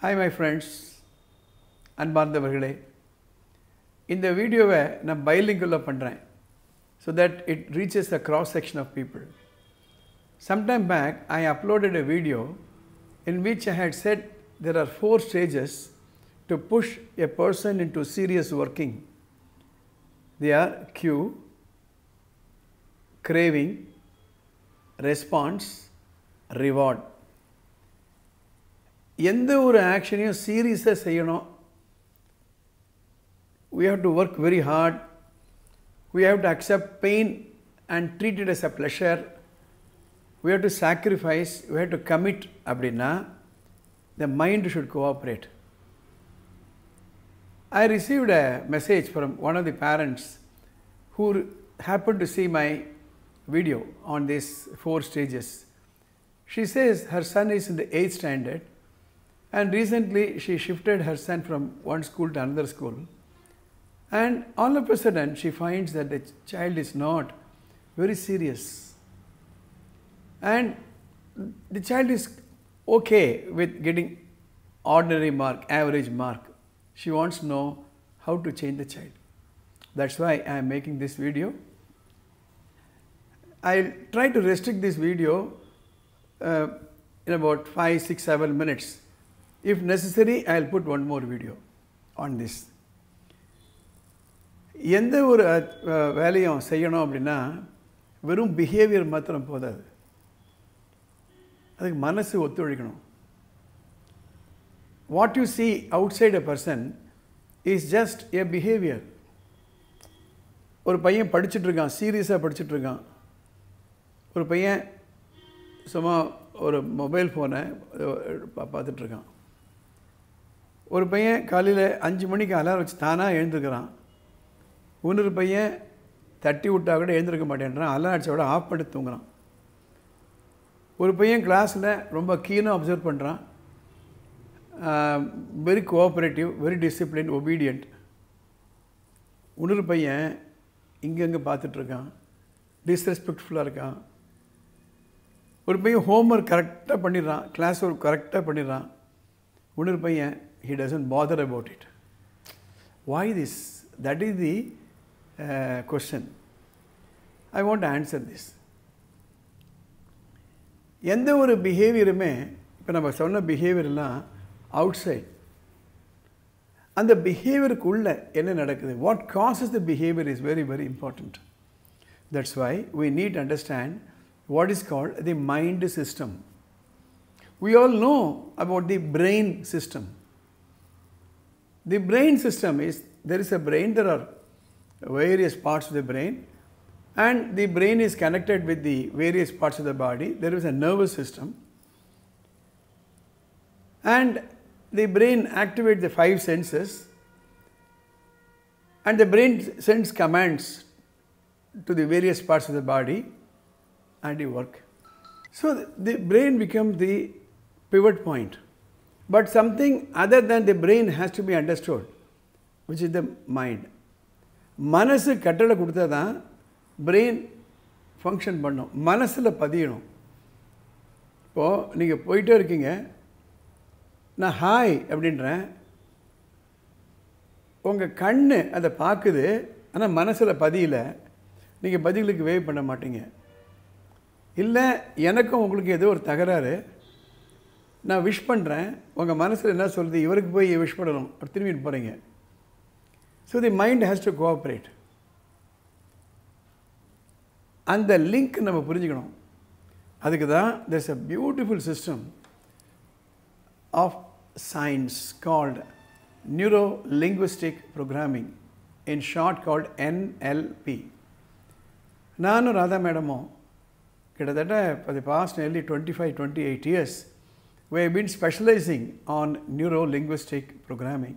Hi my friends, அன்பார்ந்தவர்களே, இந்த வீடியோவை நான் bilingual பண்ணுறேன் so that it reaches a cross section of people. Sometime back I uploaded a video in which I had said there are 4 stages to push a person into serious working. They are cue, craving, response, reward. எந்த ஒரு ஆக்ஷனையும் சீரியஸாக செய்யணும். We have to work very hard. We have to accept pain and treat it as a pleasure. We have to sacrifice. We have to commit. அப்படின்னா the mind should cooperate. I received a message from one of the parents who happened to see my video on these 4 stages. She says her son is in the 8th standard. And recently she shifted her son from one school to another school. And all of a sudden she finds that the child is not very serious. And the child is okay with getting ordinary mark, average mark. She wants to know how to change the child. That's why I am making this video. I'll try to restrict this video in about 5, 6, 7 minutes. If necessary, I'll put one more video on this. எந்த ஒரு வேலையும் செய்யணும் அப்படின்னா வெறும் behaviour மாத்திரம் போதாது, அதுக்கு மனசு ஒத்துழைக்கணும். What you see outside a person is just a behavior. ஒரு பையன் படிச்சுட்டு இருக்கான், சீரியஸாக படிச்சுட்டு இருக்கான். ஒரு பையன் சும்மா ஒரு மொபைல் ஃபோனை பார்த்துட்ருக்கான். ஒரு பையன் காலையில் 5 மணிக்கு அலாரம் வச்சு தானாக எழுந்துக்கிறான். இன்னொரு பையன் தட்டி விட்டால் கூட எழுந்திருக்க மாட்டேன்றான், அலாரம் அடிச்ச விட ஆஃப் பண்ணி தூங்குறான். ஒரு பையன் கிளாஸில் ரொம்ப கீனாக அப்சர்வ் பண்ணுறான், வெரி கோஆப்ரேட்டிவ், வெரி டிசிப்ளின், ஒபீடியண்ட். இன்னொரு பையன் இங்கங்கே பார்த்துட்ருக்கான், டிஸ்ரெஸ்பெக்ட்ஃபுல்லாக இருக்கான். ஒரு பையன் ஹோம்ஒர்க் கரெக்டாக பண்ணிடுறான், கிளாஸ் ஒர்க் கரெக்டாக பண்ணிடுறான். இன்னொரு பையன் he doesn't bother about it. Why this? That is the question. I want to answer this. எந்த ஒரு பிஹேவியருமே, இப்போ நம்ம சொன்ன பிஹேவியர்லாம் அவுட் சைட். அந்த பிஹேவியருக்குள்ளே என்ன நடக்குது, what causes the behaviour is very very important. That's why we need to understand what is called the mind system. We all know about the brain system. The brain system is, there is a brain, there are various parts of the brain, and the brain is connected with the various parts of the body. There is a nervous system, and the brain activates the 5 senses, and the brain sends commands to the various parts of the body and you work. So the brain becomes the pivot point. But something other than the brain has to be understood, which is the mind. மனசு கட்டளை கொடுத்தா தான் brain function பண்ணும், மனசில் பதியணும். இப்போது நீங்கள் போயிட்டே இருக்கீங்க, நான் ஹாய் அப்படின்றேன், உங்கள் கண் அதை பார்க்குது, ஆனால் மனசில் பதியலை, நீங்கள் பதிலுக்கு வேவ் பண்ண மாட்டீங்க. இல்லை எனக்கும் உங்களுக்கு ஏதோ ஒரு தகராறு, நான் விஷ் பண்ணுறேன், உங்கள் மனசில் என்ன சொல்லுது, இவருக்கு போய் விஷ் பண்ணணும், திரும்பிட்டு போகிறீங்க. So the mind has to cooperate. அந்த லிங்க் நம்ம புரிஞ்சுக்கணும். அதுக்கு தான் there is a beautiful system of science called neuro linguistic programming, in short called NLP. நானும் ராதா மேடமும் கிட்டத்தட்ட for the past nearly 25-28 years we have been specializing on neuro-linguistic programming,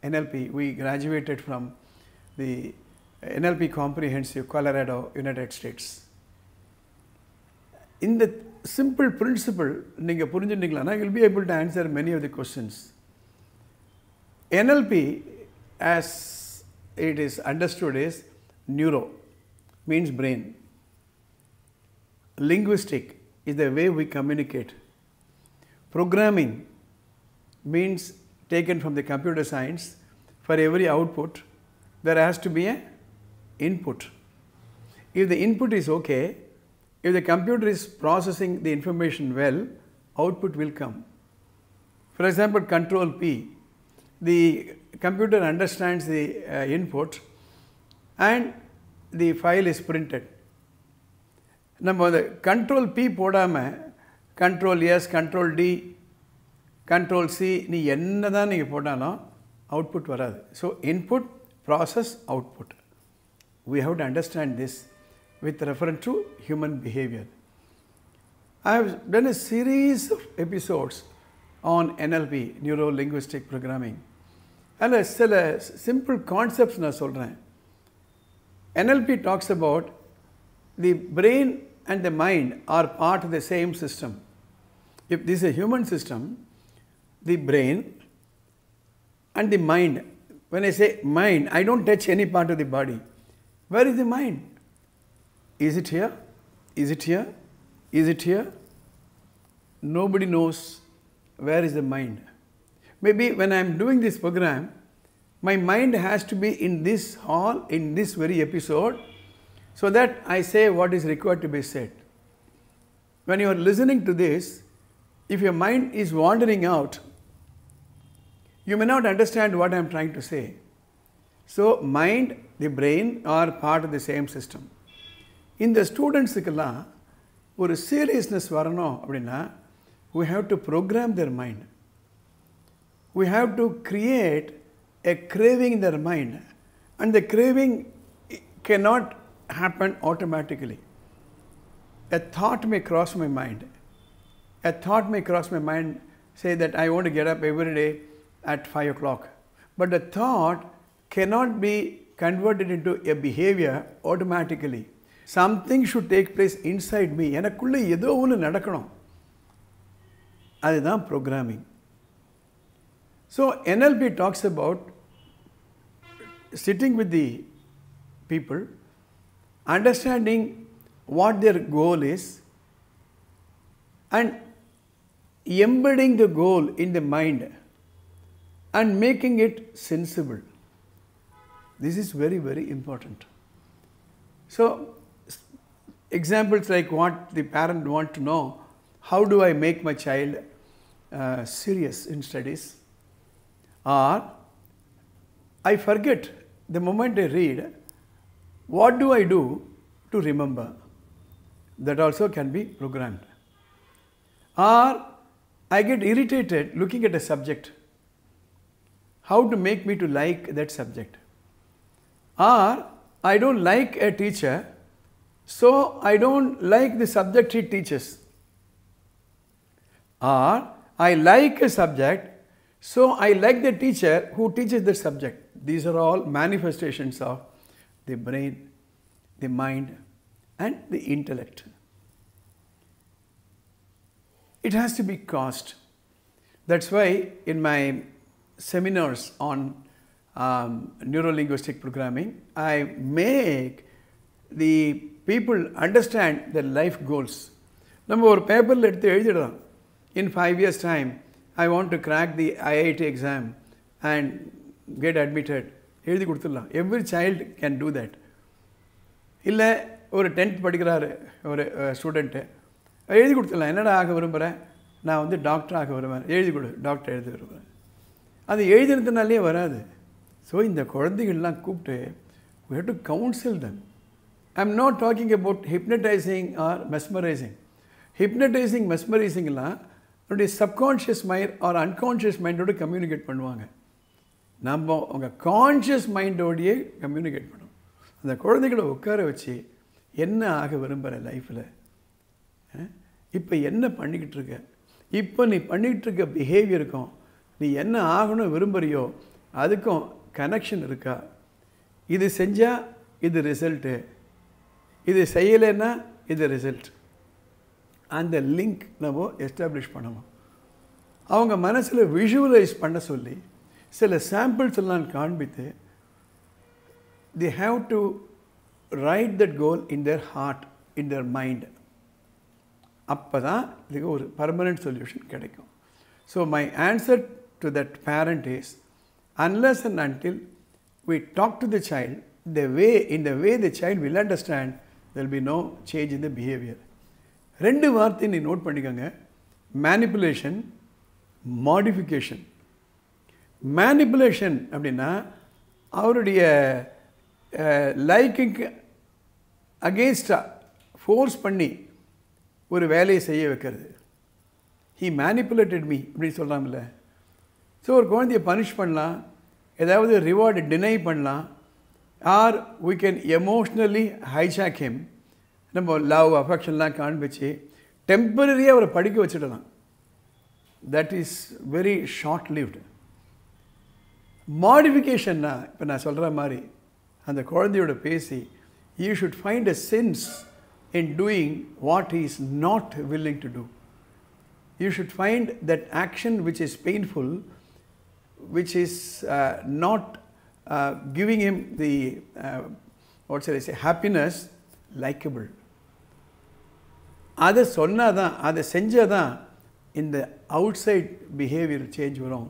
NLP. We graduated from the NLP Comprehensive, Colorado, United States. In the simple principle, நீங்கள் புரிஞ்சுட்டீங்களா, you will be able to answer many of the questions. NLP, as it is understood, is neuro, means brain. Linguistic is the way we communicate. Programming means taken from the computer science. For every output, there has to be an input. If the input is okay, if the computer is processing the information well, output will come. For example, control P. The computer understands the input and the file is printed. நம்ம the control P போடாம control S, control D, control C நீ என்னதான் நீங்க போட்டாலும் output வராது. So input, process, output. We have to understand this with reference to human behavior. I have done a series of episodes on NLP, Neuro Linguistic Programming. And சில simple concepts நான் சொல்றேன். NLP talks about the brain and the mind are part of the same system. If this is a human system, the brain and the mind, when I say mind, I don't touch any part of the body. Where is the mind? Is it here? Is it here? Is it here? Nobody knows where is the mind. Maybe when I am doing this program, my mind has to be in this hall, in this very episode, so that I say what is required to be said. When you are listening to this, if your mind is wandering out, you may not understand what I am trying to say. So, mind, the brain are part of the same system. இந்த ஸ்டூடெண்ட்ஸுக்கெல்லாம் ஒரு seriousness வரணும் அப்படின்னா we have to program their mind. We have to create a craving in their mind, and the craving cannot happen automatically. A thought may cross my mind. A thought may cross my mind, say that I want to get up every day at 5 o'clock. But the thought cannot be converted into a behavior automatically. Something should take place inside me. எனக்குள்ள ஏதோ ஒன்று நடக்கணும். அதுதான் programming. So NLP talks about sitting with the people, understanding what their goal is, and embedding the goal in the mind and making it sensible. This is very, very important. So examples like what the parent want to know, how do I make my child serious in studies, or I forget the moment I read, what do I do to remember? That also can be programmed. Or I get irritated looking at a subject, how to make me to like that subject. Or I don't like a teacher, so I don't like the subject he teaches. Or I like a subject, so I like the teacher who teaches the subject. These are all manifestations of the brain, the mind, and the intellect. It has to be caused. That's why in my seminars on neuro-linguistic programming, I make the people understand their life goals. நம்ம ஒரு பேப்பரில் எடுத்து எழுதிடலாம். In 5 years' time, I want to crack the IIT exam and get admitted. எழுதி கொடுத்துடலாம். Every child can do that. இல்லை ஒரு 10th படிக்கிறாரு ஒரு ஸ்டூடெண்ட்டு, எழுதி கொடுத்துடலாம். என்னடா ஆக விரும்புகிறேன், நான் வந்து டாக்டர் ஆக விரும்புகிறேன், எழுதி கொடு, டாக்டர் எழுதி விரும்புகிறேன். அது எழுதினதுனாலே வராது. ஸோ இந்த குழந்தைகள்லாம் கூப்பிட்டு we have to counsel them. I am not talking about hypnotizing or mesmerizing. Hypnotizing, mesmerizingலாம் நம்முடைய சப்கான்ஷியஸ் மைண்ட் ஆர் அன்கான்ஷியஸ் மைண்டோடு கம்யூனிகேட் பண்ணுவாங்க. நம்ம அவங்க கான்ஷியஸ் மைண்டோடையே கம்யூனிகேட் பண்ணணும். அந்த குழந்தைகளை உட்கார வச்சு என்ன ஆக விரும்புகிற லைஃப்பில், இப்போ என்ன பண்ணிக்கிட்டு இருக்க, இப்போ நீ பண்ணிக்கிட்டு இருக்க பிஹேவியருக்கும் நீ என்ன ஆகணும் விரும்புகிறியோ அதுக்கும் கனெக்ஷன் இருக்கா, இது செஞ்சால் இது ரிசல்ட்டு, இது செய்யலைன்னா இது ரிசல்ட், அந்த லிங்க் நம்ம எஸ்டாப்ளிஷ் பண்ணணும். அவங்க மனசில் விஷுவலைஸ் பண்ண சொல்லி சில சாம்பிள்ஸ் எல்லாம் காண்பித்து they have to write that goal in their heart, in their mind. அப்போ தான் இதுக்கு ஒரு பர்மனெண்ட் சொல்யூஷன் கிடைக்கும். So my answer to that parent is, unless and until we talk to the child in the way the child will understand, there will be no change in the behavior. ரெண்டு வார்த்தை நீ note பண்ணிக்கோங்க, manipulation, modification. Manipulation அப்படின்னா அவருடைய லைக்குக்கு அகெயின்ஸ்டாக force பண்ணி ஒரு வேலையை செய்ய வைக்கிறது. ஹீ மேனிப்புலேட்டட் மீ அப்படின்னு சொல்கிறாங்கல்ல. ஸோ ஒரு குழந்தைய பனிஷ் பண்ணலாம், ஏதாவது ரிவார்டு டினை பண்ணலாம், or we can emotionally hijack him. நம்ம லவ் அஃபெக்ஷன்லாம் காண்பிச்சு டெம்பரரியாக அவரை படிக்க வச்சுடலாம். That is very short lived. மாடிஃபிகேஷன்னா இப்போ நான் சொல்கிற மாதிரி அந்த குழந்தையோட பேசி, you should find a sense in doing what he is not willing to do. You should find that action which is painful, which is not giving him the what shall I say, happiness, likable. அதை சொன்னாதான், அதை செஞ்சாதான் இந்த out side behaviour change வரும்.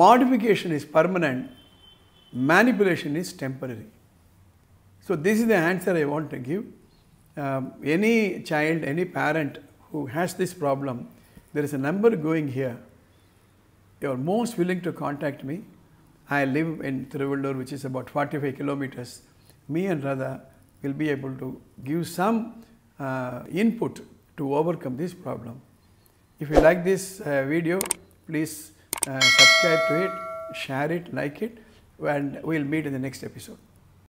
Modification is permanent, manipulation is temporary. So this is the answer I want to give. Any child, any parent who has this problem, there is a number going here. You are most willing to contact me. I live in Thiruvallur, which is about 45 kilometers. Me and Radha will be able to give some input to overcome this problem. If you like this video, please subscribe to it, share it, like it, and we will meet in the next episode.